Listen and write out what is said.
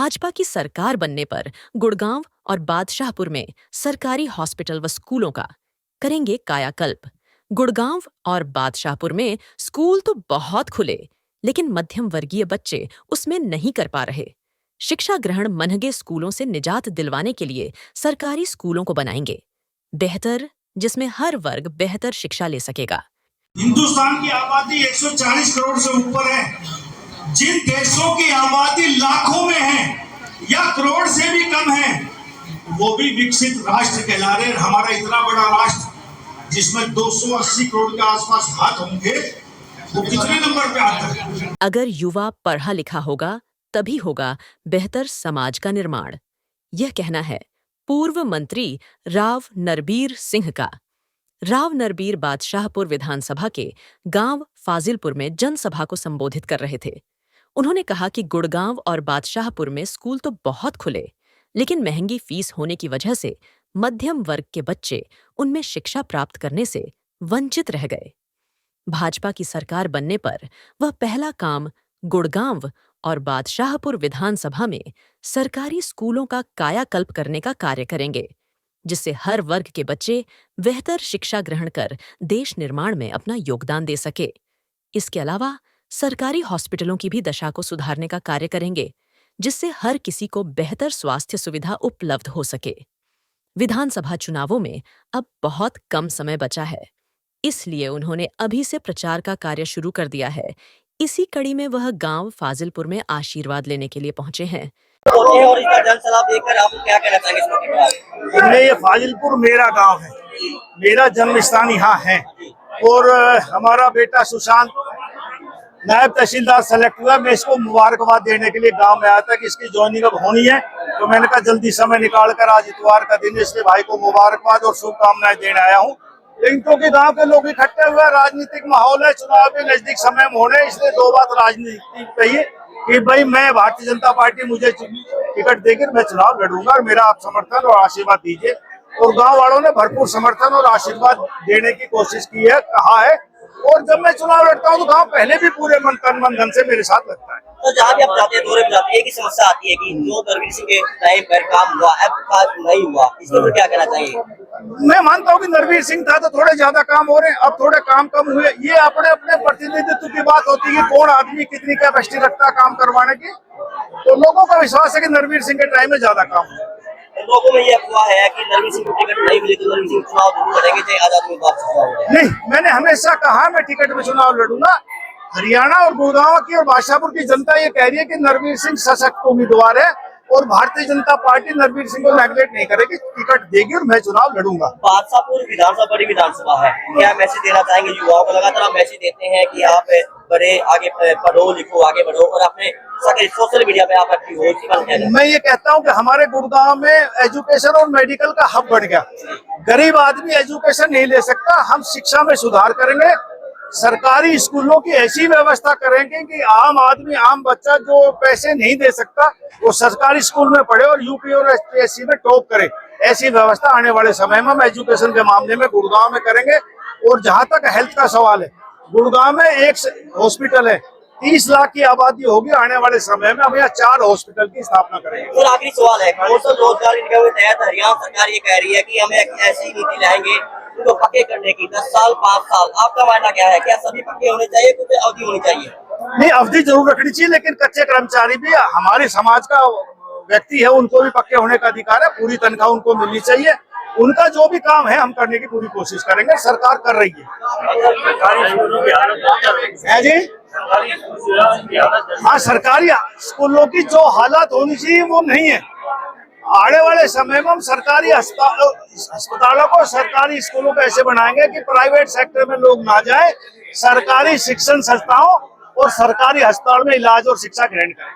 भाजपा की सरकार बनने पर गुड़गांव और बादशाहपुर में सरकारी हॉस्पिटल व स्कूलों का करेंगे कायाकल्प। गुड़गांव और बादशाहपुर में स्कूल तो बहुत खुले, लेकिन मध्यम वर्गीय बच्चे उसमें नहीं कर पा रहे। शिक्षा ग्रहण महंगे स्कूलों से निजात दिलवाने के लिए सरकारी स्कूलों को बनाएंगे बेहतर, जिसमें हर वर्ग बेहतर शिक्षा ले सकेगा। हिंदुस्तान की आबादी 140 करोड़ से ऊपर है। जिन देशों की आबादी लाखों में है या करोड़ से भी कम है, वो भी विकसित राष्ट्र कहला रहे हैं। हमारा इतना बड़ा राष्ट्र जिसमें 280 करोड़ के आसपास हाथ होंगे, वो कितने नंबर पे आता है? अगर युवा पढ़ा लिखा होगा तभी होगा बेहतर समाज का निर्माण, यह कहना है पूर्व मंत्री राव नरबीर सिंह का। राव नरबीर बादशाहपुर विधानसभा के गांव फाजिलपुर में जनसभा को संबोधित कर रहे थे। उन्होंने कहा कि गुड़गांव और बादशाहपुर में स्कूल तो बहुत खुले, लेकिन महंगी फीस होने की वजह से मध्यम वर्ग के बच्चे उनमें शिक्षा प्राप्त करने से वंचित रह गए। भाजपा की सरकार बनने पर वह पहला काम गुड़गांव और बादशाहपुर विधानसभा में सरकारी स्कूलों का कायाकल्प करने का कार्य करेंगे, जिससे हर वर्ग के बच्चे बेहतर शिक्षा ग्रहण कर देश निर्माण में अपना योगदान दे सके। इसके अलावा सरकारी हॉस्पिटलों की भी दशा को सुधारने का कार्य करेंगे, जिससे हर किसी को बेहतर स्वास्थ्य सुविधा उपलब्ध हो सके। विधानसभा चुनावों में अब बहुत कम समय बचा है, इसलिए उन्होंने अभी से प्रचार का कार्य शुरू कर दिया है। इसी कड़ी में वह गांव फाजिलपुर में आशीर्वाद लेने के लिए पहुंचे हैं। और इसका जनसभा देखकर आप क्या कहना चाहेंगे इस मौके पर? ये फाजिलपुर मेरा गांव है, मेरा जन्म स्थान यहाँ है और हमारा बेटा सुशांत नायब तहसीलदार सेलेक्ट हुआ। मैं इसको मुबारकबाद देने के लिए गांव में आया था कि इसकी ज्वाइनिंग अब होनी है, तो मैंने कहा जल्दी समय निकाल कर, आज इतवार का दिन है, इसलिए भाई को मुबारकबाद और शुभकामनाएं देने आया हूँ। लेकिन क्योंकि गांव के लोग इकट्ठे हुए, राजनीतिक माहौल है, चुनाव भी नजदीक समय में होने, इसलिए दो बात राजनीति कही कि भाई मैं भारतीय जनता पार्टी मुझे टिकट देगी, मैं चुनाव लड़ूंगा और मेरा आप समर्थन और आशीर्वाद दीजिए। और गांव वालों ने भरपूर समर्थन और आशीर्वाद देने की कोशिश की है, कहा है। और जब मैं चुनाव लड़ता हूं तो गांव पहले भी पूरे मन तन मन धन से मेरे साथ लगता है। तो जहाँ भी आप जाते हैं, दौरे पे जाते हैं, एक ही समस्या आती है कि जो नरबीर सिंह के टाइम पर काम हुआ, अब काम नहीं हुआ, इसके ऊपर क्या कहना चाहिए? मैं मानता हूँ कि नरबीर सिंह था तो थोड़े ज्यादा काम हो रहे हैं, अब थोड़े काम कम हुए। ये अपने अपने प्रतिनिधित्व की बात होती है कि कौन आदमी कितनी कैपेसिटी रखता है काम करवाने की। तो लोगों का विश्वास है कि नरबीर सिंह के टाइम में ज्यादा काम हुआ। लोगों में ये अफवाह है कि नरबीर सिंह को टिकट नहीं मिली तो नरबीर सिंह चुनाव जरूर लड़ेंगे, चाहे आजाद में वापस। नहीं, मैंने हमेशा कहा मैं टिकट में चुनाव लड़ूंगा। हरियाणा और गुड़गांव की और बादशाहपुर की जनता ये कह रही है कि नरबीर सिंह सशक्त उम्मीदवार है और भारतीय जनता पार्टी नरबीर सिंह को नेगलेक्ट नहीं करेगी, टिकट देगी और मैं चुनाव लड़ूंगा। बादशाहपुर विधानसभा बड़ी विधानसभा है, क्या मैसेज देना चाहेंगे युवाओं को? लगातार आप मैसेज देते हैं कि आप बड़े आगे पढ़ो लिखो, आगे बढ़ो, और अपने सोशल मीडिया पे आप एक्टिव हो। मैं ये कहता हूँ कि हमारे गुड़गांव में एजुकेशन और मेडिकल का हब बढ़ गया। गरीब आदमी एजुकेशन नहीं ले सकता, हम शिक्षा में सुधार करेंगे। सरकारी स्कूलों की ऐसी व्यवस्था करेंगे कि आम आदमी, आम बच्चा जो पैसे नहीं दे सकता, वो सरकारी स्कूल में पढ़े और यूपी और एसपीएससी में टॉप करे। ऐसी व्यवस्था आने वाले समय में हम एजुकेशन के मामले में गुड़गांव में करेंगे। और जहां तक हेल्थ का सवाल है, गुड़गांव में एक हॉस्पिटल है, 30 लाख की आबादी होगी। आने वाले समय में हम यहाँ 4 हॉस्पिटल की स्थापना करेंगे। और आखिरी सवाल है, कौशल रोजगार निगम के तहत हरियाणा सरकार ये कह रही है कि हम एक ऐसी नीति लाएंगे उनको पक्के करने की, 10 साल 5 साल। आपका मानना क्या है? क्या सभी पक्के होने चाहिए, कुछ अवधि होनी चाहिए? नहीं, अवधि जरूर रखनी चाहिए, लेकिन कच्चे कर्मचारी भी हमारे समाज का व्यक्ति है, उनको भी पक्के होने का अधिकार है। पूरी तनख्वाह उनको मिलनी चाहिए। उनका जो भी काम है हम करने की पूरी कोशिश करेंगे, सरकार कर रही है। जी हाँ, सरकारी स्कूलों की जो हालत होनी चाहिए वो नहीं है। आने वाले समय में हम सरकारी अस्पतालों को, सरकारी स्कूलों को ऐसे बनाएंगे कि प्राइवेट सेक्टर में लोग ना जाए, सरकारी शिक्षण संस्थाओं और सरकारी अस्पताल में इलाज और शिक्षा ग्रहण करें।